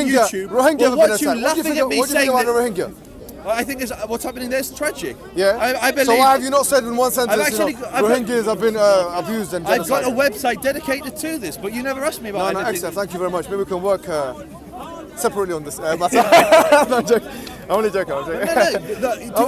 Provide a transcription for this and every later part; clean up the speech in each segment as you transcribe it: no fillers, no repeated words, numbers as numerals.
YouTube Rohingya will have watch been you laughing at me what do you think saying about the that. Rohingya? I think what's happening there is tragic. Yeah. I believe. So why have you not said in one sentence, actually, Rohingyas have been abused and I've got genocided? a website dedicated to this, but you never asked me about anything. Excellent. Thank you very much. Maybe we can work separately on this matter. I'm not joking. I'm only joking. To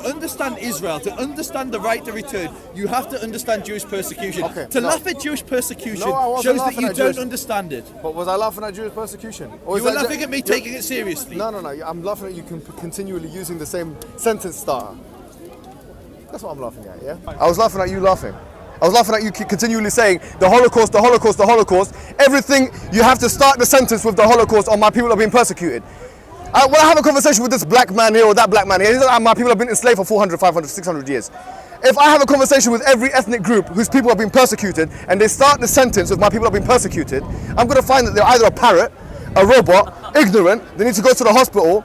understand Israel, to understand the right to return, you have to understand Jewish persecution. Laugh at Jewish persecution shows that you don't understand it. But was I laughing at Jewish persecution? Or you were laughing at me taking it seriously. No. I'm laughing at you continually using the same sentence starter. That's what I'm laughing at, yeah? I was laughing at you laughing. I was laughing at you continually saying the Holocaust, the Holocaust, the Holocaust. Everything, you have to start the sentence with the Holocaust or my people are being persecuted. When I have a conversation with this black man here or that black man here, he's like, my people have been enslaved for 400, 500, 600 years. If I have a conversation with every ethnic group whose people have been persecuted and they start the sentence with my people have been persecuted, I'm going to find that they're either a parrot, a robot, ignorant, they need to go to the hospital.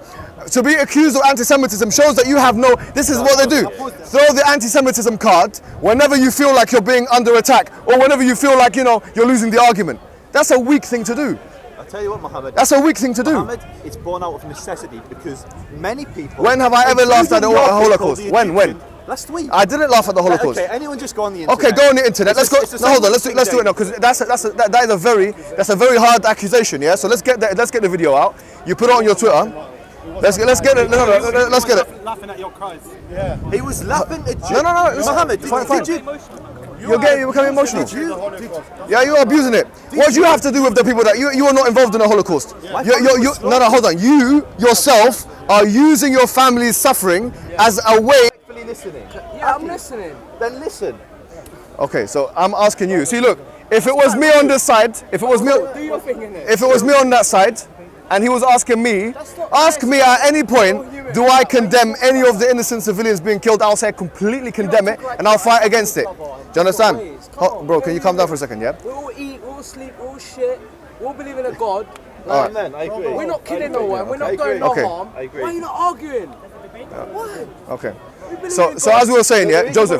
To be accused of anti-Semitism shows that you have no, this is what they do. Throw the anti-Semitism card whenever you feel like you're being under attack or whenever you feel like, you're losing the argument. That's a weak thing to do. I'll tell you what, Mohammed. That's a weak thing to do. Mohammed, it's born out of necessity because many people... When have I ever laughed at the Holocaust? When? Last week. I didn't laugh at the Holocaust. Okay, anyone just go on the internet. Okay, go on the internet. Let's go. No, hold on. Let's do it now because that's a very hard accusation. Yeah. So let's get the video out. You put it on your Twitter. Let's get it. No, let's get it. Laughing at your cries. Yeah. He was laughing at you. No. Mohammed, fine. Did you? You're becoming emotional. Yeah, you're abusing it. What do you have to do with the people that you are not involved in the Holocaust? No, hold on. You yourself are using your family's suffering as a way. Listening. Yeah, I'm listening. Then listen. Okay, so I'm asking you. See, look, if it was me on this side, if it was me on that side, and he was asking me, ask me at any point, do I condemn any of the innocent civilians being killed? I'll say completely condemn it, and I'll fight against it. Do you understand? Oh, bro, can you calm down for a second, yeah? We all eat, we all sleep, we all shit, we all believe in a God. Amen, I agree. We're not killing no one, we're not doing no harm. I agree. Why are you not arguing? Why? Okay. So as we were saying, yeah, Joseph,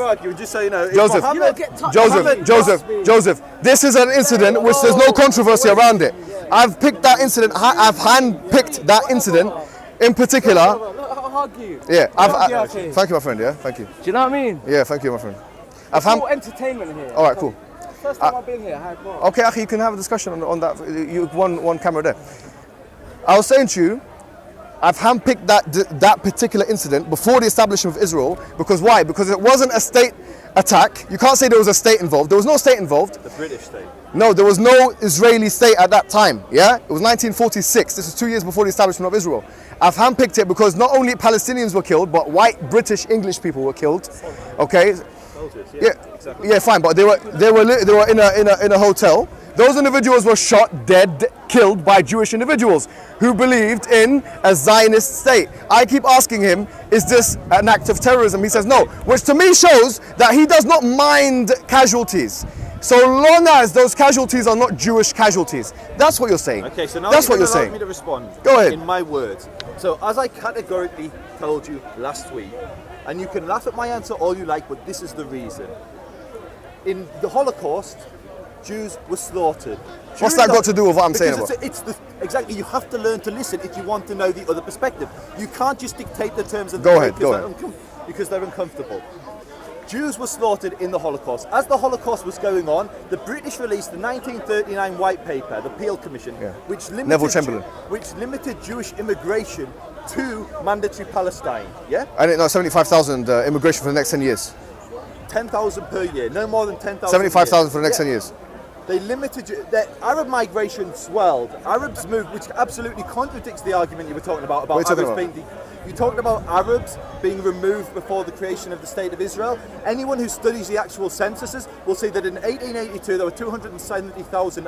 Joseph, this is an incident which there's no controversy around it. I've picked that incident, I've hand-picked that incident in particular. I'll hug you. Yeah, thank you, my friend, yeah, thank you. Do you know what I mean? Yeah, thank you, my friend. It's all entertainment here. All right, cool. First time I've been here, I had more. Okay, Akhi, you can have a discussion on that. You one camera there. I was saying to you, I've handpicked that particular incident before the establishment of Israel. Because why? Because it wasn't a state attack. You can't say there was a state involved. There was no state involved. The British state. No, there was no Israeli state at that time. Yeah, it was 1946. This is 2 years before the establishment of Israel. I've handpicked it because not only Palestinians were killed, but white British English people were killed. Okay. Exactly. Yeah, fine. But they were in a hotel. Those individuals were shot, dead, killed by Jewish individuals who believed in a Zionist state. I keep asking him, is this an act of terrorism? He says no, which to me shows that he does not mind casualties, so long as those casualties are not Jewish casualties. That's what you're saying. Okay, so now that's what you're allow saying. Me to respond. Go ahead. In my words. So as I categorically told you last week, and you can laugh at my answer all you like, but this is the reason. In the Holocaust, Jews were slaughtered. What's that got to do with what I'm saying about? Exactly, you have to learn to listen if you want to know the other perspective. You can't just dictate the terms of the Go ahead. Because they're uncomfortable. Jews were slaughtered in the Holocaust. As the Holocaust was going on, the British released the 1939 White Paper, the Peel Commission, which limited Jewish immigration to mandatory Palestine. Yeah? I didn't know 75,000 immigration for the next 10 years. 10,000 per year, no more than 10,000. 75,000 for the next 10 years. They limited the Arab migration swelled. Arabs moved, which absolutely contradicts the argument you were talking about Arabs being. You're talking about Arabs being removed before the creation of the State of Israel. Anyone who studies the actual censuses will see that in 1882 there were 270,000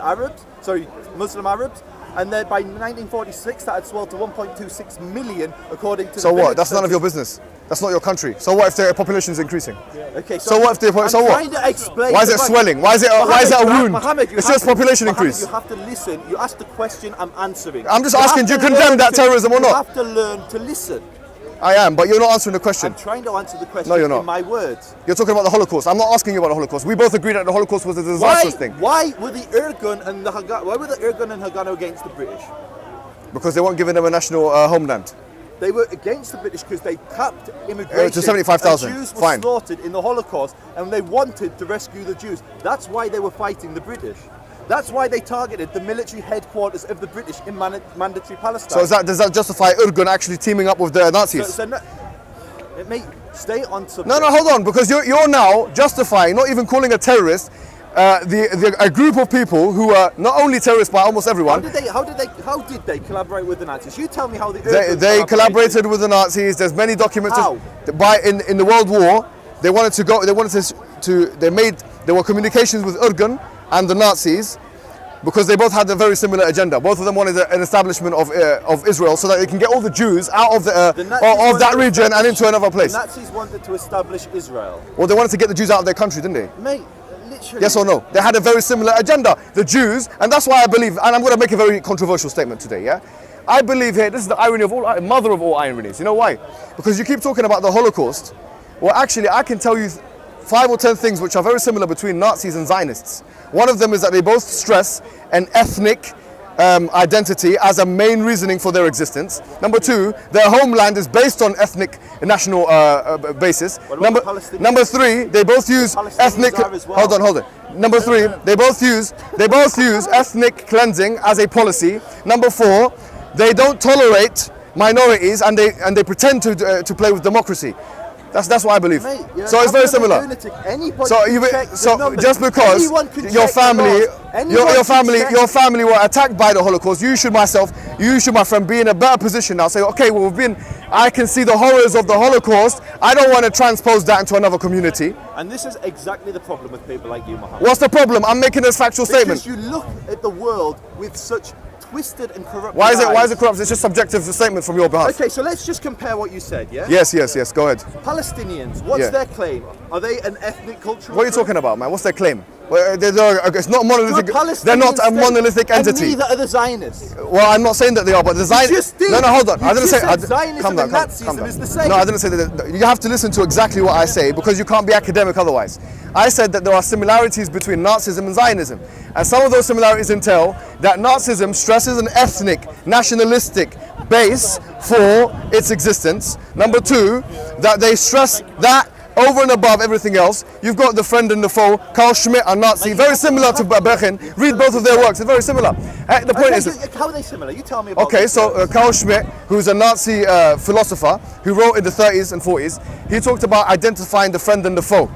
Muslim Arabs, and then by 1946 that had swelled to 1.26 million, according to. So what? That's none of your business. That's not your country. So what if their population is increasing? Okay. So what if their so what? Why is it swelling? Why is it a wound? It's just population increase. You have to listen. You ask the question, I'm answering. I'm just asking, do you condemn that terrorism or not? You have to learn to listen. I am, but you're not answering the question. I'm trying to answer the question. No, you're not. In my words. You're talking about the Holocaust. I'm not asking you about the Holocaust. We both agree that the Holocaust was a disastrous thing. Why were the Irgun and Haganah against the British? Because they weren't giving them a national homeland. They were against the British because they capped immigration. To 75,000. Jews were Fine. slaughtered in the Holocaust, and they wanted to rescue the Jews. That's why they were fighting the British. That's why they targeted the military headquarters of the British in mandatory Palestine. So does that justify Irgun actually teaming up with the Nazis? Mate, stay on subject. No, hold on, because you're now justifying, not even calling a terrorist, a group of people who are not only terrorists by almost everyone. How did they collaborate with the Nazis? You tell me how they collaborated with the Nazis. There's many documents. How? In the World War, there were communications with Irgun and the Nazis, because they both had a very similar agenda. Both of them wanted an establishment of Israel so that they can get all the Jews out of that region and into another place. The Nazis wanted to establish Israel. Well, they wanted to get the Jews out of their country, didn't they? Mate, literally. Yes or no? They had a very similar agenda. The Jews, and that's why I believe, and I'm going to make a very controversial statement today, yeah? I believe here, this is the irony of all, mother of all ironies. You know why? Because you keep talking about the Holocaust. Well, actually, I can tell you 5 or 10 things which are very similar between Nazis and Zionists. One of them is that they both stress an ethnic identity as a main reasoning for their existence. Number 2, their homeland is based on ethnic national basis. Number 3, they both use ethnic. Well. Hold on. Number 3, they both use ethnic cleansing as a policy. Number 4, they don't tolerate minorities and they pretend to play with democracy. That's what I believe. Mate, so it's very similar. So just because your family were attacked by the Holocaust, you should, my friend, be in a better position now. Say, okay, well, I can see the horrors of the Holocaust. I don't want to transpose that into another community. And this is exactly the problem with people like you, Mohammed. What's the problem? I'm making this factual statement. Because you look at the world with such twisted and corrupt. Why is it corrupt? It's just subjective statement from your behalf. Okay, so let's just compare what you said, yeah? Yes, go ahead. Palestinians, what's their claim? Are they an ethnic cultural What are you talking about, man? What's their claim? Well, it's not monolithic. They're not a monolithic entity. And neither are the Zionists. Well, I'm not saying that they are, but the Zionists. No, hold on. I didn't say. Zionism and Nazism is the same. No, I didn't say that. You have to listen to exactly what I say because you can't be academic otherwise. I said that there are similarities between Nazism and Zionism, and some of those similarities entail that Nazism stresses an ethnic, nationalistic base for its existence. Number 2, that they stress that over and above everything else. You've got the friend and the foe, Carl Schmitt, a Nazi, very similar to Bechin. Read both of their works, they're very similar. The point is, how are they similar? You tell me about. Okay, so Carl Schmitt, who's a Nazi philosopher who wrote in the 30s and 40s, he talked about identifying the friend and the foe.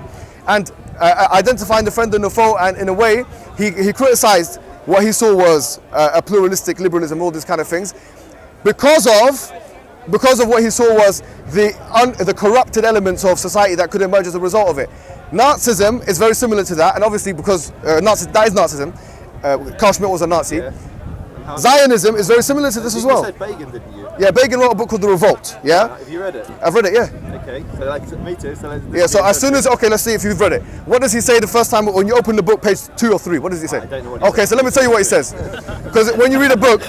And identifying the friend and the foe, and in a way, he criticized what he saw was a pluralistic liberalism, all these kind of things, because of what he saw was the corrupted elements of society that could emerge as a result of it. Nazism is very similar to that, and obviously because that is Nazism, Carl Schmitt was a Nazi. Yeah. Zionism is very similar to this as well. You said Begin, didn't you? Yeah, Begin wrote a book called The Revolt. Yeah. Have you read it? I've read it. Yeah. Okay. So me too. So as soon as let's see if you've read it. What does he say the first time when you open the book, page 2 or 3? What does he say? I don't know what he says. So let me tell you what he says. Because when you read a book,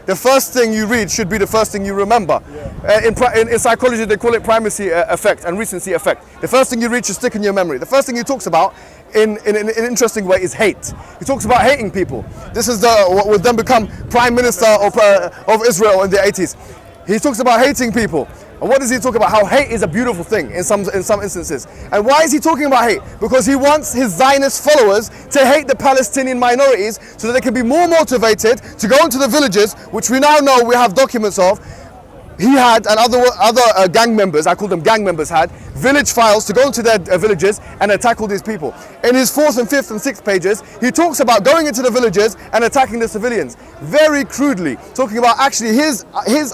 the first thing you read should be the first thing you remember. In psychology, they call it primacy effect and recency effect. The first thing you read should stick in your memory. The first thing he talks about in an interesting way is hate. He talks about hating people. This is what would then become Prime Minister of Israel in the 80s. He talks about hating people. And what does he talk about? How hate is a beautiful thing in some instances. And why is he talking about hate? Because he wants his Zionist followers to hate the Palestinian minorities so that they can be more motivated to go into the villages, which we now know we have documents of. He had, and other gang members, I call them gang members, had village files to go into their villages and attack all these people. In his 4th and 5th and 6th pages, he talks about going into the villages and attacking the civilians, very crudely, talking about actually his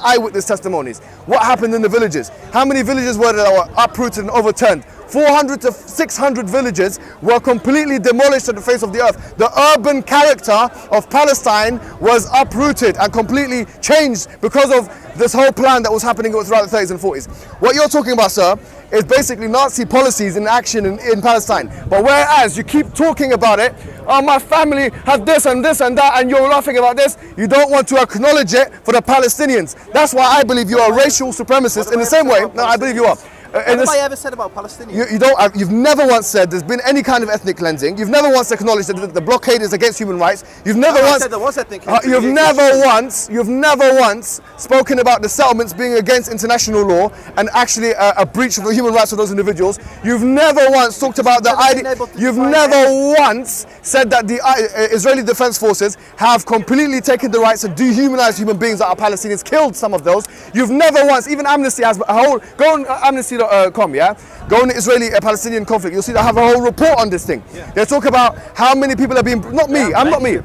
eyewitness testimonies. What happened in the villages? How many villages were there that were uprooted and overturned? 400 to 600 villages were completely demolished on the face of the earth. The urban character of Palestine was uprooted and completely changed because of this whole plan that was happening throughout the 30s and 40s. What you're talking about, sir, is basically Nazi policies in action in Palestine. But whereas you keep talking about it, oh, my family had this and that, and you're laughing about this, you don't want to acknowledge it for the Palestinians. That's why I believe you are a racial supremacist in the same way. No, I believe you are. What have I ever said about Palestinians? You've never once said there's been any kind of ethnic cleansing. You've never once acknowledged that the blockade is against human rights. You've never I once said there was ethnic cleansing. You've never once spoken about the settlements being against international law and actually a breach of the human rights of those individuals. You've never once talked about the idea. You've never once said that the Israeli Defense Forces have completely taken the rights to dehumanize human beings that are Palestinians, killed some of those. You've never once, even Amnesty has a whole, go on amnesty.com, yeah? Go on the Israeli-Palestinian conflict, you'll see they have a whole report on this thing. Yeah. They talk about how many people have been, I'm not me,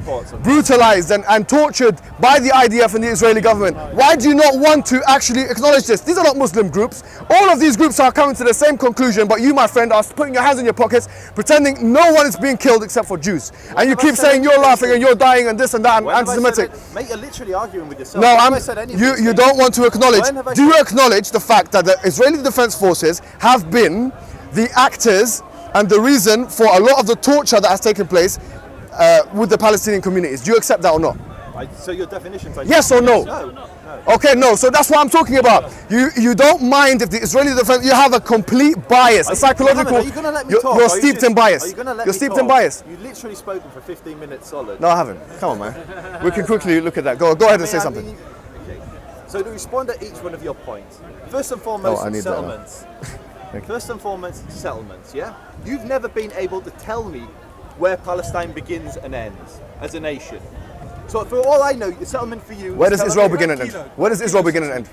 brutalized and tortured by the IDF and the Israeli government. Why do you not want to actually acknowledge this? These are not Muslim groups. All of these groups are coming to the same conclusion, but you, my friend, are putting your hands in your pockets, pretending no one is being killed except for Jews. And you keep saying you're laughing and you're dying and this and that and anti-Semitic. Mate, you're literally arguing with yourself. No, you don't want to acknowledge. Do you acknowledge the fact that the Israeli Defense Forces have been the actors and the reason for a lot of the torture that has taken place with the Palestinian communities? Do you accept that or not? So your definition's like yes or no? No. Okay, no. So that's what I'm talking about. You don't mind if the Israeli defense. You have a complete bias, a psychological. Mohammed, are you going to let me talk? You're steeped in bias. Are you going to let You're me steeped talk? in bias. You literally spoken for 15 minutes solid. No, I haven't. Come on, man. We can quickly look at that. Go ahead and say something. Okay. So to respond to each one of your points, first and foremost, settlements. First and foremost, settlements. Yeah. You've never been able to tell me where Palestine begins and ends as a nation. So for all I know, the settlement for you. Where does Israel begin and end? Where does Israel begin and end?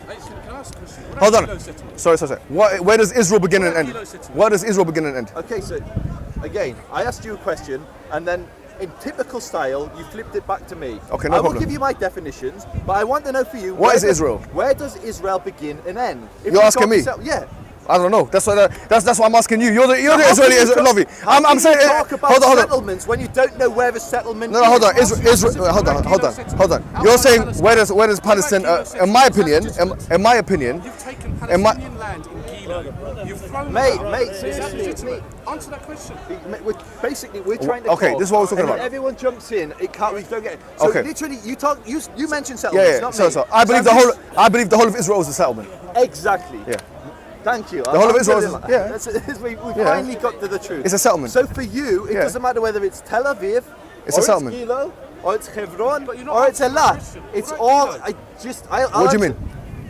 Hold on. Sorry. Where does Israel begin and end? Where does Israel begin and end? Okay, so again, I asked you a question, and then in typical style, you flipped it back to me. Okay, no problem. I will give you my definitions, but I want to know for you. What is Israel? Where does Israel begin and end? You're asking me? Yeah. I don't know. That's what I'm asking you. You're the Israeli Lovey. I'm saying. Talk about settlements when you don't know where the settlement. No, hold on. Hold on. You're saying where does Palestine? In my opinion, you've taken Palestinian land in Gilo. You've thrown mate, seriously. Answer that question. We're trying to. Okay, talk, this is what we're talking about. Everyone jumps in. We don't get it. So okay. Literally, you mentioned settlements. Yeah. Not So me. I believe the whole of Israel is a settlement. Exactly. Yeah. Thank you. The whole of Israel is, we finally got to the truth. It's a settlement. So for you, it doesn't matter whether it's Tel Aviv, it's a settlement. It's Gilo, or it's Hebron, or it's Elat. It's all. What do you mean?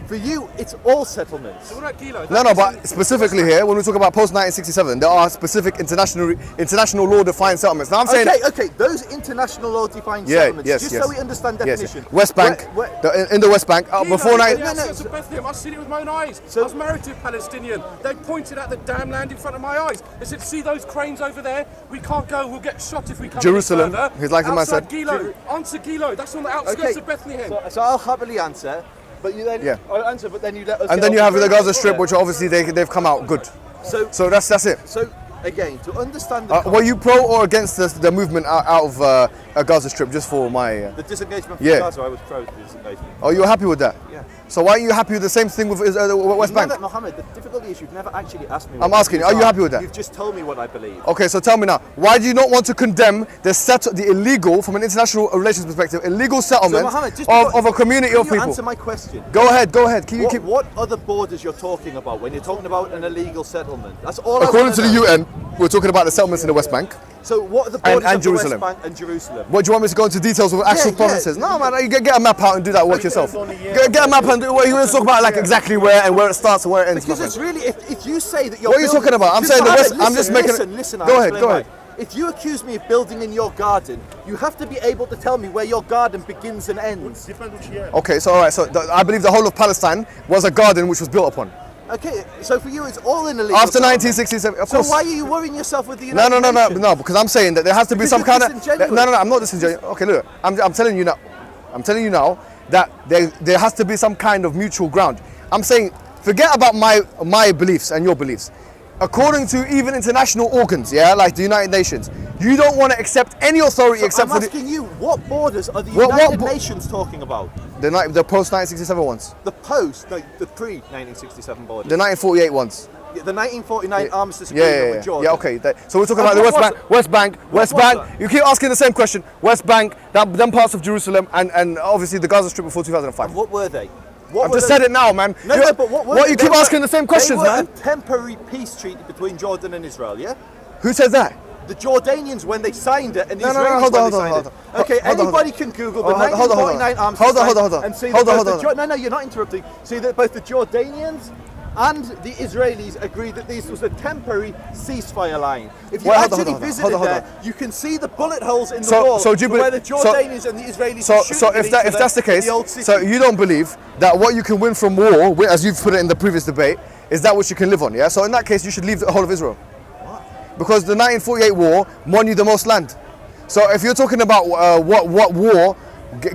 For you, it's all settlements. So what about Gilo? No, but specifically here, when we talk about post-1967, there are specific international law-defined settlements. Now I'm saying... Okay, those international law-defined settlements, so we understand definition. West Bank, in the West Bank, before... Bethlehem, I've seen it with my own eyes. I was married to a Palestinian. They pointed at the damn land in front of my eyes. They said, see those cranes over there? We can't go, we'll get shot if we come Jerusalem, further. like the man said. Gilo. Answer Gilo, that's on the outskirts of Bethlehem. So I'll happily answer. But you then I'll answer, but then you let us. And then you have the Gaza Strip, which obviously they've come out good. So that's it. So again, to understand were you pro or against the movement out of a Gaza Strip? Just for my the disengagement from Gaza, I was pro the disengagement. Oh, you were happy with that? Yeah. So why are you happy with the same thing with West Bank? Mohammed, the difficulty is you've never actually asked me. I'm asking you, are you happy with that? You've just told me what I believe. Okay, so tell me now, why do you not want to condemn the illegal, from an international relations perspective, illegal settlement of a community of people? Answer my question. Go ahead. What other borders you're talking about when you're talking about an illegal settlement? That's all. According to the UN, we're talking about the settlements in the West Bank. So what are the borders and of Jerusalem. the West Bank and Jerusalem? What do you want me to go into details of actual provinces? No, man, you get a map out and do that work yourself. Get a map and do it. You want to talk about like exactly where it starts and where it ends. Because it's really, if you say that you're. What are you talking about? I'm saying the West. I'm just making. Listen. Go ahead. If you accuse me of building in your garden, you have to be able to tell me where your garden begins and ends. Okay, so all right. So I believe the whole of Palestine was a garden which was built upon. Okay, so for you it's all in illegal. After 1967, of course. So why are you worrying yourself with the United Nations? No, because I'm saying that there has to be some kind of. No, I'm not disingenuous. Okay, look, I'm telling you now. I'm telling you now that there has to be some kind of mutual ground. I'm saying, forget about my beliefs and your beliefs. According to even international organs, like the United Nations, you don't want to accept any authority except for I'm asking you, what borders are the United Nations talking about? The post-1967 ones. The pre-1967 borders. The 1948 ones. The 1949 armistice agreement with Jordan. Yeah, okay. So we're talking about the West Bank. You keep asking the same question. West Bank, them parts of Jerusalem, and obviously the Gaza Strip before 2005. And what were they? I've just said it now, man. No, but what you keep asking the same questions, man? A temporary peace treaty between Jordan and Israel, yeah? Who says that? The Jordanians when they signed it, and the Israelis hold when on, they signed hold it. on. Okay, anybody can Google the 1949 arms Hold on. and see that no, you're not interrupting. See that both the Jordanians and the Israelis agreed that this was a temporary ceasefire line. If you actually visited there, you can see the bullet holes in the wall where the Jordanians and the Israelis are shooting So if that's the case, so you don't believe that what you can win from war, as you've put it in the previous debate, is that which you can live on, yeah? So in that case, you should leave the whole of Israel. Because the 1948 war won you the most land. So if you're talking about what war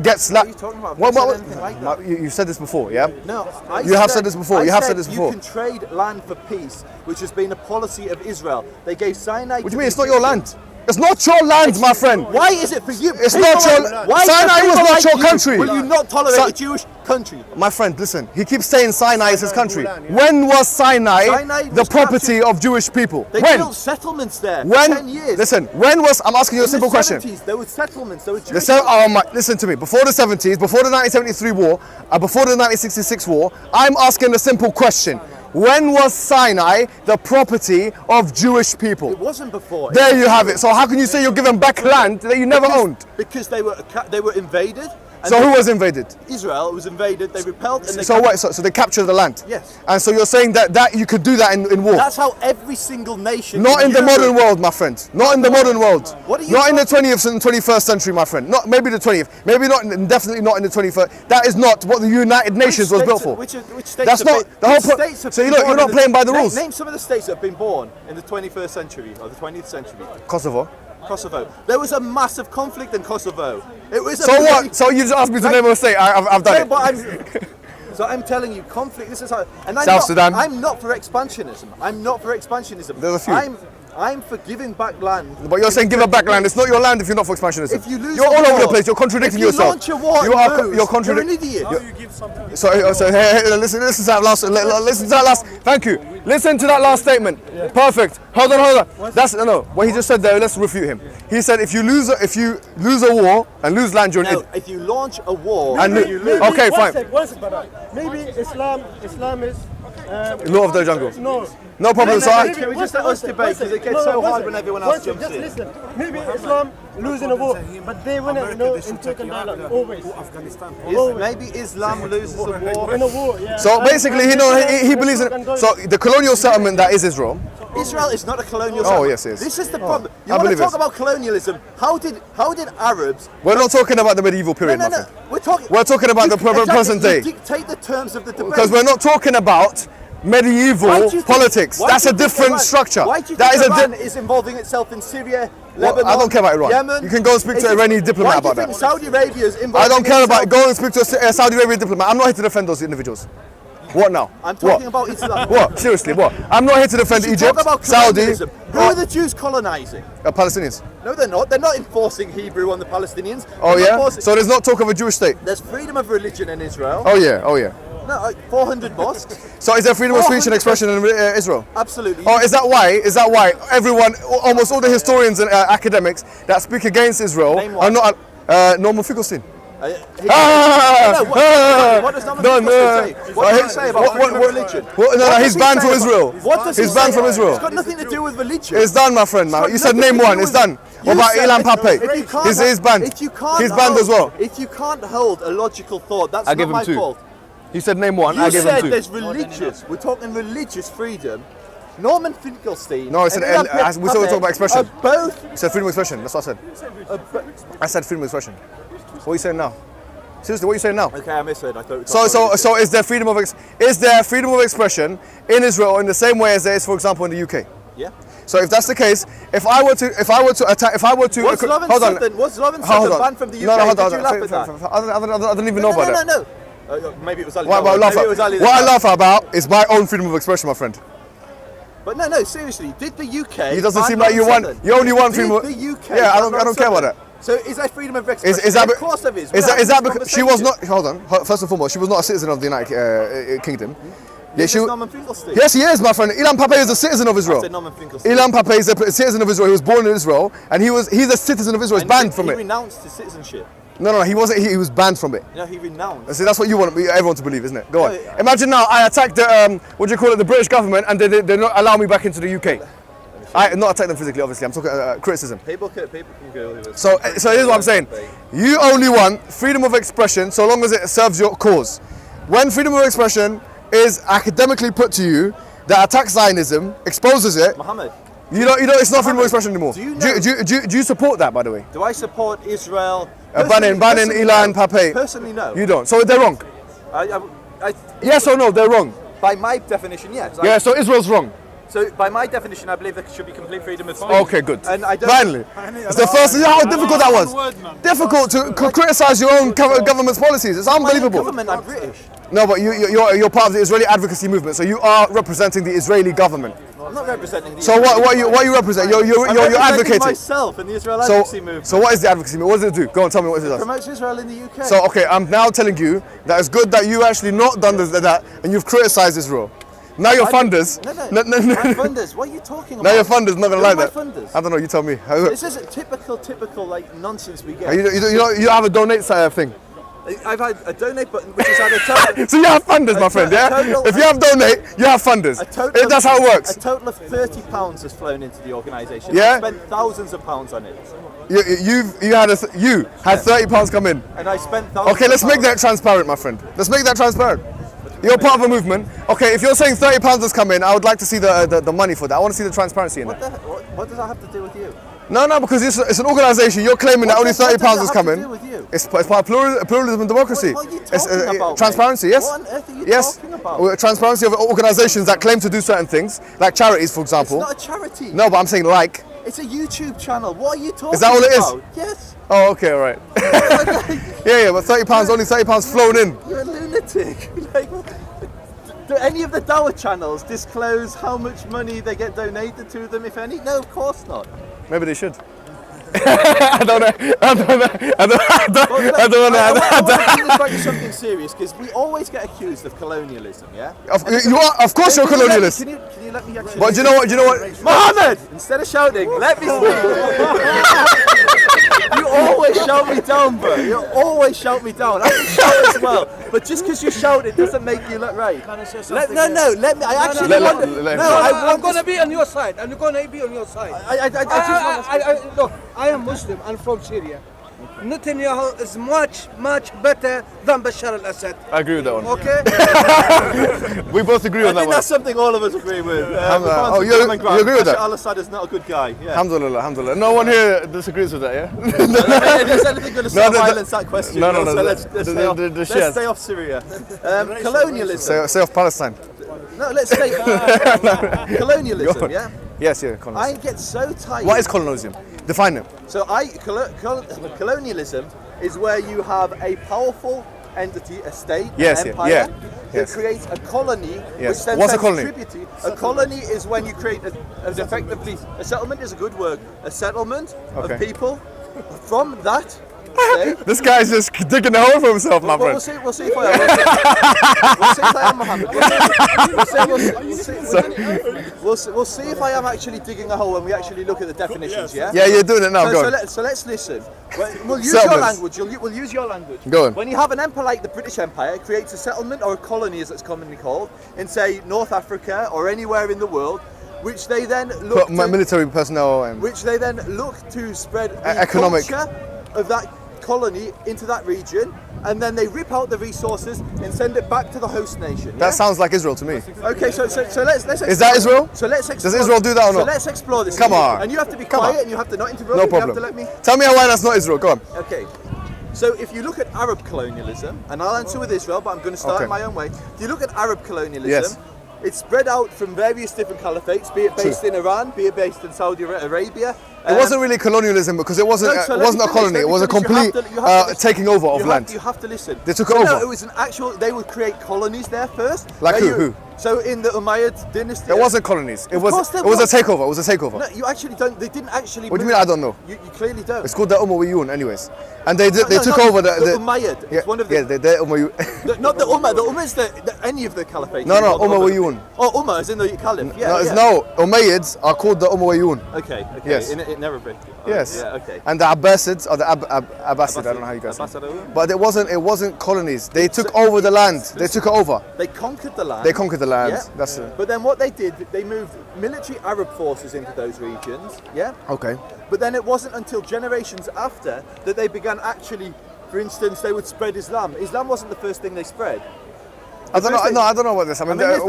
gets what are you talking about? You said this before, yeah? No, you have said this before. You can trade land for peace, which has been a policy of Israel. They gave Sinai. What do you mean? It's not your land. It's not your land, my friend. Why is it for you? It's not your land. Sinai was not your country. Will you not tolerate a Jewish country? My friend, listen. He keeps saying Sinai is his country. When was Sinai the property of Jewish people? They built settlements there for 10 years. Listen, when was... I'm asking you a simple question. There were settlements. There were Jewish listen to me. Before the 70s, before the 1973 war, before the 1966 war, I'm asking a simple question. When was Sinai the property of Jewish people? It wasn't before. There you have it. So how can you say you're giving back land that you never owned? Because they were invaded. So who was invaded? Israel was invaded. They repelled. And so they captured the land. Yes. And so you're saying that you could do that in war. That's how every single nation. Not in the modern world, my friend. Not in the modern world. What are you not in the 20th and 21st century, my friend. Not maybe the 20th. Maybe not. Definitely not in the 21st. That is not what the United Nations was built for. Which states? That's not the whole. So you're not playing by the rules. Name some of the states that have been born in the 21st century or the 20th century. Kosovo. There was a massive conflict in Kosovo. It was. So what? So you just asked me to name a state. I've done it. But so I'm telling you, conflict. This is how. And South Sudan. I'm not for expansionism. There's a few. I'm for giving back land. But you're saying give back land. It's not your land if you're not for expansionism. If you lose you're all over the place. You're contradicting yourself. If you launch a war, you're contradicting. You're an idiot. You give something. So hey, listen to that last. Listen to that last. Thank you. Listen to that last statement. Yeah. Perfect. Hold on. That's no. What he just said there. Let's refute him. He said if you lose a war and lose land, you're an idiot. If you launch a war and you lose. Okay, fine. One second. Maybe Islam is. Law of the jungle. No problem. Can we just let us debate because it gets so hard when everyone else jumps in. Just listen. Maybe Islam losing a war, but they win it, in token dialogue, always. Maybe Islam loses a war. In a war, yeah. So basically, he believes in. So the colonial settlement that is Israel. Israel is not a colonial settlement. Oh yes, it is. This is the problem. You want to talk about colonialism? How did Arabs? We're not talking about the medieval period, no. We're talking about the present day. Dictate the terms of the debate. Because we're not talking about medieval politics. That's a different structure. Why do you think Iran is involving itself in Syria, Lebanon, I don't care about Iran. Yemen? You can go and speak to any diplomat about that. Why do you think Saudi Arabia is involved? I don't care about it. Go and speak to a Saudi Arabian diplomat. I'm not here to defend those individuals. What now? I'm talking about Islam. What? Seriously, what? I'm not here to defend Egypt, Saudi. Who are the Jews colonizing? Palestinians. No, they're not. They're not enforcing Hebrew on the Palestinians. Oh yeah? So there's not talk of a Jewish state? There's freedom of religion in Israel. Oh yeah. No, 400 mosques. So is there freedom of speech and expression in Israel? Absolutely. Oh, is that why everyone, almost all the historians and academics that speak against Israel are not Norman Finkelstein? What does Norman Finkelstein say? What does he say about freedom of religion? No, he's banned from Israel. What does he say? He's banned from Israel. It's got nothing to do with religion. It's done, my friend. You said name one. It's done. What about Ilan Pape? He's banned. He's banned as well. If you can't hold a logical thought, that's not my fault. He said name one. I gave him two. You said there's religious. We're talking religious freedom. Norman Finkelstein. No, I said we still talk about expression. Both. He said freedom of expression. That's what I said. I said freedom of expression. What are you saying now? Seriously, what are you saying now? Okay, I misheard. I thought. So is there freedom of expression in Israel in the same way as there is, for example, in the UK? Yeah. So if that's the case, if I were to attack, was Lovin Sutton banned from the UK? No, hold on. Did you laugh at that? I don't even know about that. No. Maybe it was Ali. What I laugh about is my own freedom of expression, my friend. But no, seriously, did the UK? It doesn't seem like you only want freedom. Did the UK? Yeah, I don't care about that. So is that freedom of expression? Of course there is. Is that because she was not? Hold on. First and foremost, she was not a citizen of the United Kingdom. Yeah, Norman Finkelstein. Yes, he is, my friend. Ilan Pape is a citizen of Israel. I said Norman Finkelstein. Ilan Pape is a citizen of Israel. He was born in Israel, and he's a citizen of Israel. He's banned from it. He renounced his citizenship. No, he wasn't. He was banned from it. No, he renounced. See, that's what you want everyone to believe, isn't it? Go on. Imagine now I attack the what do you call it, the British government, and they not allow me back into the UK. I not attack them physically, obviously. I'm talking criticism. People can go. So here's what I'm saying. You only want freedom of expression so long as it serves your cause. When freedom of expression is academically put to you, that attacks Zionism, exposes it. Mohammed. You know, it's not freedom of expression anymore. Do you support that, by the way? Do I support Israel? Banning Ilan Pape. Personally, no. You don't. So they're wrong. Yes or no? They're wrong. By my definition, yes. Yeah. So Israel's wrong. So by my definition, I believe there should be complete freedom of speech. Okay, good. And I don't. Finally, it's the first. You know how difficult that was. Difficult to criticize your own government's policies. It's unbelievable. Government, I'm British. No, but you're part of the Israeli advocacy movement, so you are representing the Israeli government. I'm not representing the. So what you represent? You're advocating myself in the Israel advocacy movement. So what is the advocacy movement? What does it do? Go on, tell me what it does. Promotes Israel in the UK. So okay, I'm now telling you that it's good that you actually not done that and you've criticised Israel. Now your funders. No. My funders. What are you talking about? Now your funders not gonna like that. Funders? I don't know. You tell me. This is a typical like nonsense we get. You have a donate thing. I've had a donate button, which is at a total. So you have funders, my friend. Yeah. If you have donate, you have funders. That's how it works. A total of £30 has flown into the organisation. Yeah. I spent thousands of pounds on it. You had £30 come in. And I spent thousands. Okay, let's make that transparent, my friend. Let's make that transparent. You're part of a movement. Okay, if you're saying £30 has come in, I would like to see the money for that. I want to see the transparency in it. What does that have to do with you? No, because it's an organisation. You're claiming that only £30 has come in. It's part of pluralism and democracy. What are you talking about, transparency, yes. What on earth are you talking about? Transparency of organisations that claim to do certain things, like charities, for example. It's not a charity. No, but I'm saying like. It's a YouTube channel. What are you talking about? Is that all it is? Yes. Oh, okay, all right. yeah, but £30, only £30 flown in. You're a lunatic. Do any of the Dawah channels disclose how much money they get donated to them, if any? No, of course not. Maybe they should. I don't know. I want to bring something serious, because we always get accused of colonialism, yeah? Of course you're a colonialist. Can you let me actually... But do you know what? Mohammed! Instead of shouting, let me speak. You always shout me down, bro. You always shout me down. I can shout as well. But just because you shout, it doesn't make you look right. Can I say something? Let me. I actually want... I'm going to be on your side. I'm going to be on your side. Look, I am Muslim. I'm from Syria. Netanyahu is much better than Bashar al-Assad. I agree with that one. Okay? We both agree on that I think one. that's something all of us agree with. You agree with that? Bashar al-Assad is not a good guy. Yeah. Alhamdulillah. No one here disagrees with that, yeah? Is anything going to stop violence, that question? No. So let's stay off Syria. Colonialism. Stay off Palestine. No, let's say colonialism, yeah? Yes, colonialism. I get so tired. What is colonialism? Define it. So colonialism is where you have a powerful entity, a state, an empire, that creates a colony, which then What's a sends colony? tribute. A colony is when you create effectively, a settlement is a good word, a settlement of people from that state. This guy's just digging a hole for himself, my friend. We'll see if I am. We'll see if I am, Mohammed. We'll see if I am actually digging a hole when we actually look at the definitions, yeah? Yeah, you're doing it now, go on. So let's listen. We'll use your language. We'll use your language. Go on. When you have an empire like the British Empire, it creates a settlement, or a colony as it's commonly called, in say North Africa or anywhere in the world, which they then look military personnel and which they then look to spread the economic culture of that colony into that region, and then they rip out the resources and send it back to the host nation. Yeah? That sounds like Israel to me. Okay, so let's explore. Is that Israel? So let's explore. Does Israel do that or not? So let's explore this. Come on. And you have to be quiet, and you have to not interrupt. No You problem. have to let me. Tell me why that's not Israel. Go on. Okay. So if you look at Arab colonialism, and I'll answer with Israel, but I'm going to start in my own way. If you look at Arab colonialism, it's spread out from various different caliphates, be it based in Iran, be it based in Saudi Arabia. It wasn't really colonialism because it wasn't a colony. It was a complete taking over of land. You have to listen. They took it over. No, it was an actual. They would create colonies there first. Like who? So in the Umayyad dynasty. It wasn't colonies. It was a takeover. It was a takeover. No, you actually don't. They didn't actually. What do you mean? I don't know. You clearly don't. It's called the Umayyad, anyways. And they took over the Umayyad. It's one of the. Yeah, the Umayyad. Not the Ummah. The Ummah is any of the caliphates. No, Umayyad. Oh, Ummah is in the caliph. Yeah. No, Umayyads are called the Umayyad. Okay. Yes. In In Arabic? Yes. Yeah, okay. And the Abbasids, or the Abbasid, I don't know how you guys say it. But it wasn't colonies. They took over the land. They took it over. They conquered the land. They conquered the land. Yeah. That's it. But then what they did, they moved military Arab forces into those regions. Yeah. Okay. But then it wasn't until generations after that they began actually, for instance, they would spread Islam. Islam wasn't the first thing they spread. I don't know. No, I don't know about this. I mean, this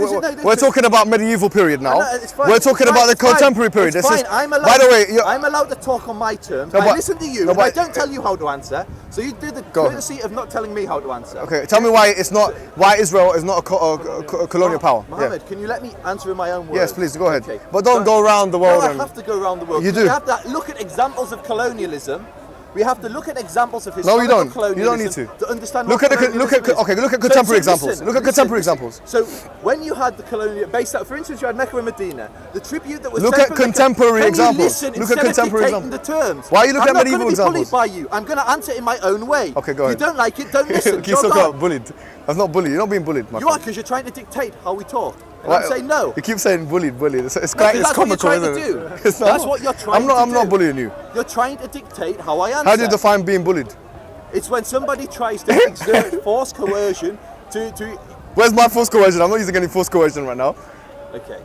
we're talking about medieval period now. It's fine. We're talking about the contemporary period. It's fine. By the way, I'm allowed to talk on my terms. No, I but- listen to you, no, and I but- don't tell you how to answer. So you do the courtesy of not telling me how to answer. Okay, tell me why Israel is not a colonial power. Mohammed, can you let me answer in my own words? Yes, please, go ahead. Okay. But don't go around the world. No, I have to go around the world. You do. We have to look at examples of colonialism. We have to look at examples of No, historical you don't. colonialism. You don't need to. Understand. Look what at colonialism is. look at contemporary examples. listen, Look at contemporary examples. So when you had the colonial based out, for instance, you had Mecca and Medina. The tribute that was Look sent at from contemporary Mecca, examples. Can you listen Look at instead of contemporary dictating the terms? Why are you looking at medieval I'm not going to be examples? bullied by you. I'm going to answer in my own way. Okay, go ahead. If you don't like it, don't listen. Keep talking about bullied. That's not bullied. You're not being bullied, my You are, friend. because you're trying to dictate how we talk. And Why- I'm saying no. You keep saying bullied. It's No, 'cause quite, it's that's what you're comical, trying to isn't do. it? It's not. That's what you're trying to do. I'm not bullying you. You're trying to dictate how I answer. How do you define being bullied? It's when somebody tries to exert force coercion to. Where's my force coercion? I'm not using any force coercion right now. Okay,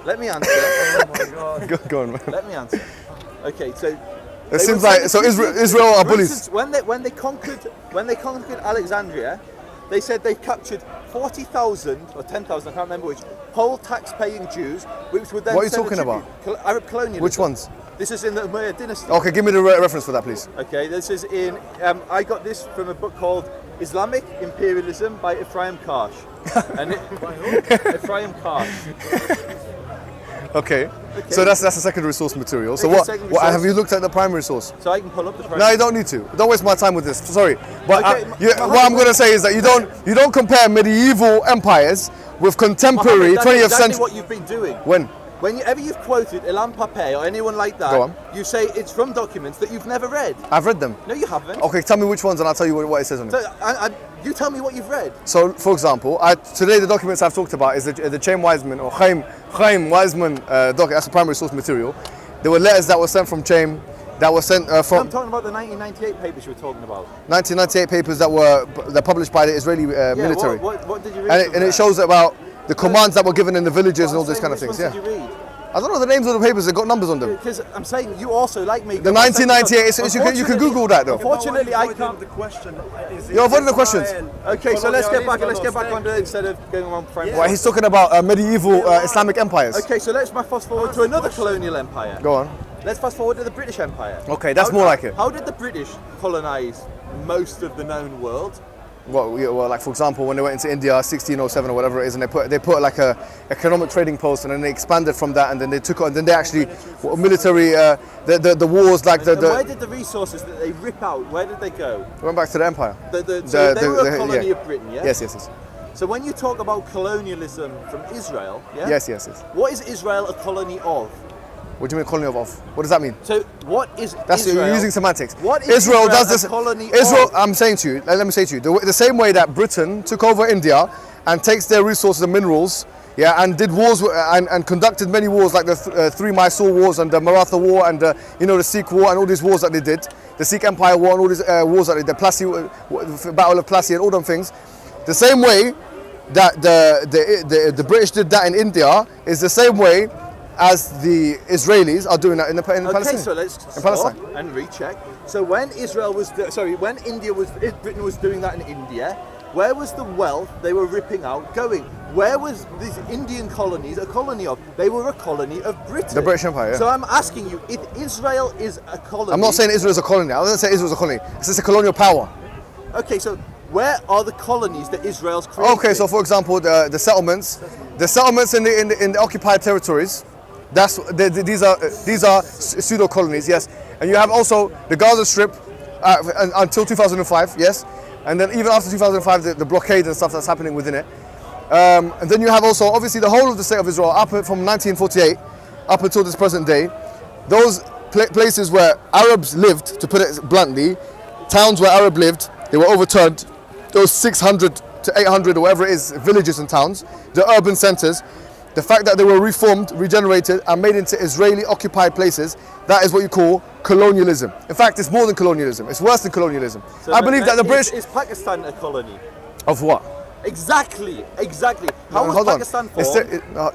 let me answer. Oh my God. Go on, man. Let me answer. Okay, so. It seems like Israel are For bullies. instance, when they conquered Alexandria, they said they captured 40,000 or 10,000, I can't remember which, whole tax-paying Jews, which would then. What are you send a talking about? Arab colonialism. Which ones? This is in the Umayyad dynasty. Okay, give me the reference for that, please. Okay, this is in. I got this from a book called Islamic Imperialism by Ephraim Karsh. And Ephraim Karsh. Okay. So that's a secondary source material. So It's a what secondary have source. you looked at the primary source? So I can pull up the. No, you don't need to. Don't waste my time with this. Sorry, but Okay, what I'm going to say is that you don't compare medieval empires with contemporary Mohammed, 20th that's exactly century. what you've been doing. When? Whenever you've quoted Ilan Pape or anyone like that, Go on. you say it's from documents that you've never read. I've read them. No, you haven't. Okay, tell me which ones, and I'll tell you what it says on it. So, you tell me what you've read. So, for example, today the documents I've talked about is the Chaim Wiseman or Chaim Wiseman document. That's the primary source material. There were letters that were sent from Chaim, that were sent from I'm talking about the 1998 papers you were talking about. 1998 papers that were published by the Israeli military. What did you read? And it shows about the commands that were given in the villages and all these kind of things. Which Yeah. ones did you read? I don't know the names of the papers. They've got numbers on them. Because I'm saying you also, like me. The 1998. You can Google that though. Unfortunately, I can't. The question is You're avoiding the questions. Okay, so let's get back on it instead of going around frame. Well, he's talking about medieval Islamic empires. Okay, so let's fast forward to another colonial empire. Go on. Let's fast forward to the British Empire. Okay, that's more like it. How did the British colonize most of the known world? Well, like for example, when they went into India, 1607 or whatever it is, and they put like a economic trading post, and then they expanded from that, and then they took on, then they actually military the wars like And where did the resources that they rip out? Where did they go? went back to the empire. So they were a colony of Britain, yeah? Yes. So when you talk about colonialism from Israel, yeah? Yes. What is Israel a colony of? What do you mean colony of? What does that mean? So what is That's Israel? you're using semantics. What is Israel does a this. colony Israel. of? I'm saying to you. Let me say to you. The same way that Britain took over India and takes their resources and minerals, yeah, and did wars and conducted many wars like the three Mysore wars and the Maratha war and the Sikh war and all these wars that they did, the Sikh Empire war and all these wars that they did, the Plassey Battle of Plassey and all them things. The same way that the British did that in India is the same way as the Israelis are doing that in Palestine. Okay, so let's stop Palestine. and recheck. So when Britain was doing that in India, where was the wealth they were ripping out going? Where was these Indian colonies a colony of? They were a colony of Britain. The British Empire, yeah. So I'm asking you, if Israel is a colony... I'm not saying Israel is a colony. I wasn't saying Israel is a colony. It's just a colonial power. Okay, so where are the colonies that Israel's created? Okay, so for example, the settlements in the occupied territories. These are pseudo colonies, yes. And you have also the Gaza Strip until 2005, yes. And then even after 2005, the blockade and stuff that's happening within it. And then you have also obviously the whole of the state of Israel from 1948 up until this present day. Those places where Arabs lived, to put it bluntly, towns where Arab lived, they were overturned. Those 600 to 800 or whatever it is, villages and towns, the urban centers. The fact that they were reformed, regenerated, and made into Israeli-occupied places, that is what you call colonialism. In fact, it's more than colonialism. It's worse than colonialism. So I believe that the British... Is Pakistan a colony? Of what? Exactly. How was Pakistan formed?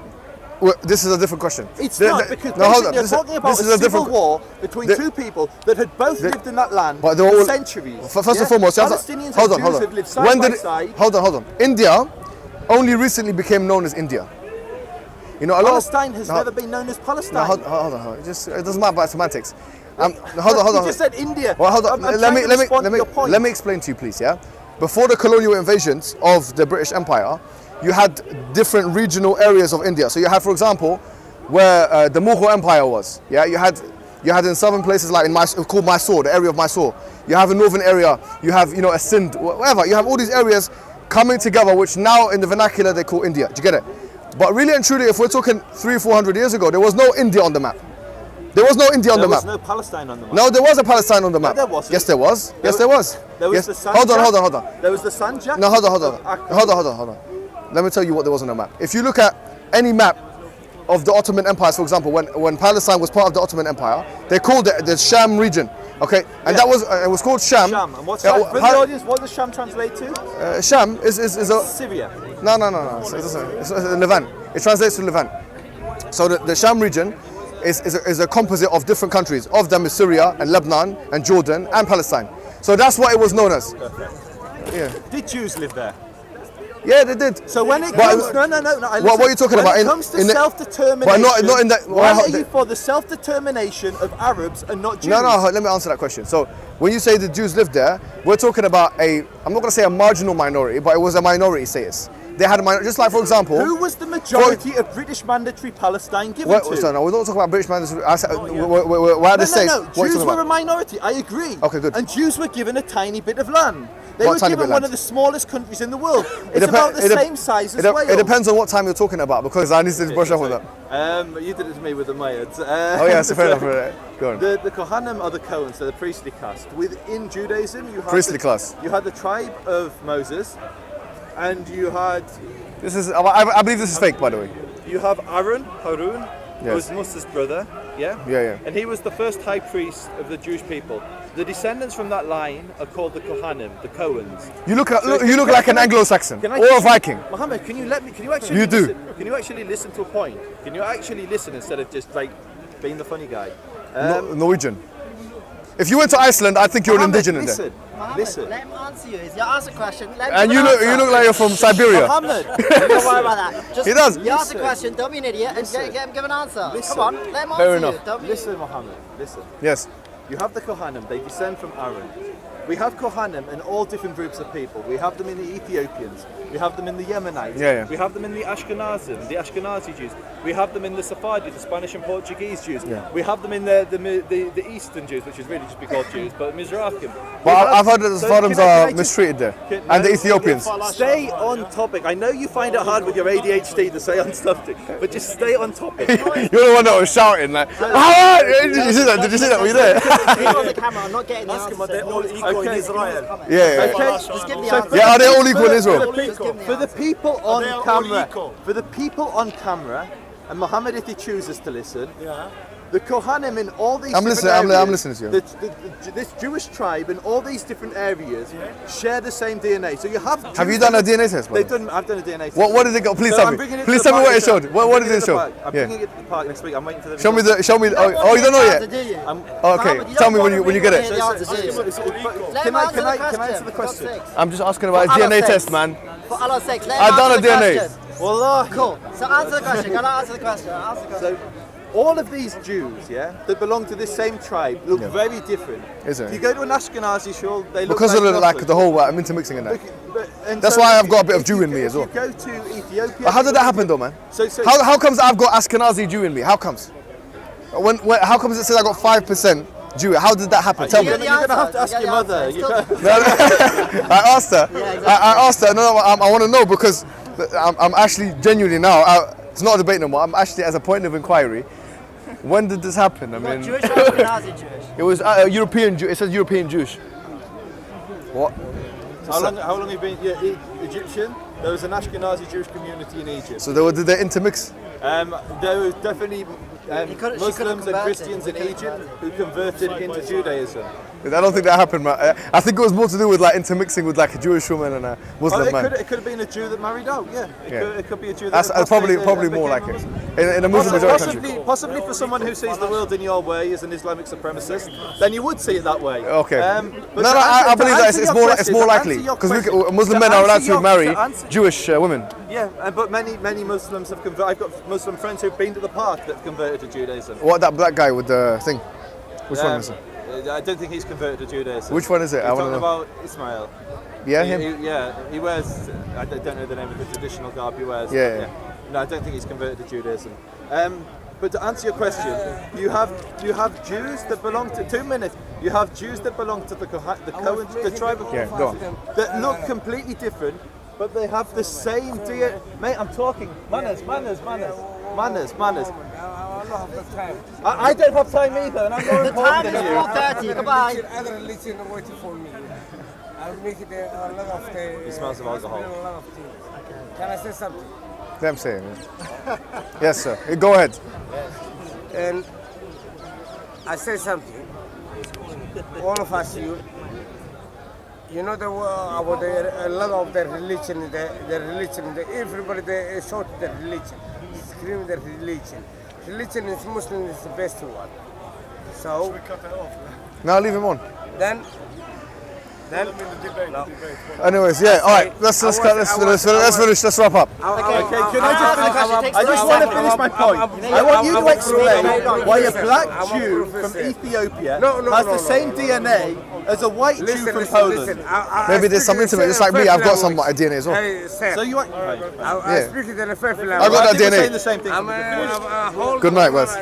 This is a different question. It's not, because you're talking about a civil war between two people that had both lived in that land for centuries. First and foremost, Palestinians and Jews have lived side by side. Hold on. India only recently became known as India. You know, Palestine has never been known as Palestine. No, hold on. It doesn't matter about semantics. Hold on. You just said India. Well, hold on. Let me explain to you, please. Yeah. Before the colonial invasions of the British Empire, you had different regional areas of India. So you had, for example, where the Mughal Empire was. Yeah. You had in southern places like called Mysore, the area of Mysore. You have a northern area. You have a Sindh, whatever. You have all these areas coming together, which now in the vernacular they call India. Do you get it? But really and truly, if we're talking 300-400 years ago, there was no India on the map. There was no India on the map. There was no Palestine on the map. No, there was a Palestine on the map. No, there wasn't. Yes, there was. There was. There was the Sanjak. Hold on. There was the Sanjak. No, hold on. Let me tell you what there was on the map. If you look at any map of the Ottoman Empire, for example, when Palestine was part of the Ottoman Empire, they called it the Sham region. Okay, and that was it was called Sham. Sham. And what's for the audience? What does Sham translate to? Sham is a Syria. No. It's Levant. It translates to Levant. So the Sham region is a composite of different countries. Of them is Syria and Lebanon and Jordan and Palestine. So that's what it was known as. Perfect. Yeah. Did Jews live there? Yeah, they did. So when it comes, no. What are you talking about? When it comes to self-determination, but not in that. Why are you for the self-determination of Arabs and not Jews? No. Let me answer that question. So when you say the Jews lived there, we're talking about I'm not going to say a marginal minority, but it was a minority status. They had a minority, just like, for example... Who was the majority of British mandatory Palestine given to? No, we're not talking about British mandatory... We're at the stage... No, Jews were a minority, I agree. Okay, good. And Jews were given a tiny bit of land. They were given one of the smallest countries in the world. It's about the same size as Wales. It depends on what time you're talking about, because I need to brush up on that. You did it to me with the Mayans. Oh yeah, so fair enough. Go on. The Kohanim are the Cohens, they're the priestly caste. Within Judaism, you had priestly class. You had the tribe of Moses, and you had... I believe this is fake, by the way. You have Harun, who was Moses' brother, Yeah. And he was the first high priest of the Jewish people. The descendants from that line are called the Kohanim, the Cohens. You look like an Anglo-Saxon or a Viking. Mohammed, can you actually You do. Can you actually listen to a point? Can you actually listen instead of just like being the funny guy? Norwegian. If you went to Iceland, I think you're an indigenous listen, there. Listen. Let him answer you. You ask a question. And you look like you're from Siberia. Mohammed, Don't worry about that. Just, He does. You ask a question. Don't be an idiot and get him give an answer. Listen. Come on, let him Fair answer enough. you. Don't be... Listen, Mohammed. Listen. Yes. You have the Kohanim. They descend from Aaron. We have Kohanim in all different groups of people. We have them in the Ethiopians. We have them in the Yemenites. Yeah. We have them in the Ashkenazim, the Ashkenazi Jews. We have them in the Sephardi, the Spanish and Portuguese Jews. Yeah. We have them in the Eastern Jews, which is really just be called Jews, but Mizrahim. But I've heard that the Sephardims are mistreated there. And the Ethiopians. Stay on topic. I know you find it hard with your ADHD to stay on topic, but just stay on topic. You're the one that was shouting like, Did you see that? Did you see that? Were you there? People on the camera, I'm not getting the answer. They're all equal in Israel. Yeah. Okay. Just give the answer. Yeah, are they all equal in Israel? For the people on camera, and Mohammed, if he chooses to listen, the Kohanim in all these I'm different listening. areas, I'm listening to you. this Jewish tribe in all these different areas share the same DNA. So you have. Have you done a DNA test? I've done a DNA test. What did it go? Please tell me. Please tell me what it showed. What did it show? I'm bringing it to the park next week. I'm waiting for the. Show me. Oh, you don't know yet. Okay. Tell me when you get it. Can I answer the question? I'm just asking about a DNA test, man. For Allah's sake, let him I've done answer a the DNA. question. Wallah. Cool. So answer the question. Can I answer the question? So, all of these Jews, that belong to this same tribe, look very different. Is it? If you go to an Ashkenazi shul, they look because like of the whole I'm intermixing in that. And That's so why I've got a bit of Jew in me as well. If you go to Ethiopia, But how did that happen though, man? How comes I've got Ashkenazi Jew in me? How comes? How comes it says I got 5% Jew? How did that happen? Tell me. You're going to have to ask your mother. I asked her. I asked her. No, I want to know because I'm actually genuinely now. It's not a debate no more. I'm actually as a point of inquiry. When did this happen? I mean, Jewish or Ashkenazi Jewish? It was European Jew. It says European Jewish. What? How long have you been Egyptian? There was an Ashkenazi Jewish community in Egypt. So did they intermix? There were definitely Muslims and Christians in Egypt who converted into Judaism. I don't think that happened, man. I think it was more to do with like intermixing with like a Jewish woman and a Muslim man. It could have been a Jew that married out. Yeah, it could be a Jew. That's probably more like it in a Muslim majority country. Possibly for someone who sees the world in your way as an Islamic supremacist, then you would see it that way. Okay. I believe that it's more likely because Muslim men are allowed to marry Jewish women. Yeah, but many Muslims have converted. I've got Muslim friends who've been to the park that have converted to Judaism. What, that black guy with the thing? Which one is it? I don't think he's converted to Judaism. Which one is it? You're talking about Ismail. Yeah, him? He wears, I don't know the name of the traditional garb he wears. Yeah. No, I don't think he's converted to Judaism. But to answer your question, you have Jews that belong to, 2 minutes, you have Jews that belong to the tribe of Kohanim that look completely different, but they have the same DNA. Mate, I'm talking. Manners. I don't have time either, and I'm more important than you. The time is 4:30. Goodbye. Other religion waiting for me. I'll make it a lot of the. It smells of alcohol. Can I say something? I'm saying. Yes, sir. Go ahead. And I say something. All of us, you know about a lot of the religion, everybody they shout the religion, scream the religion. Religion is Muslim is the best one. So we cut it off. Now leave him on. Then Anyways, yeah. All right. Let's finish. Let's wrap up. Okay. Can I just finish? I just want to finish my point. I want you to explain why a black Jew from Ethiopia has the same DNA as a white Jew from Poland. Maybe there's some intimate. Just like me, I've got some DNA as well. So you want? I speak in the first language. I got that DNA. Saying the same thing. Good night, guys.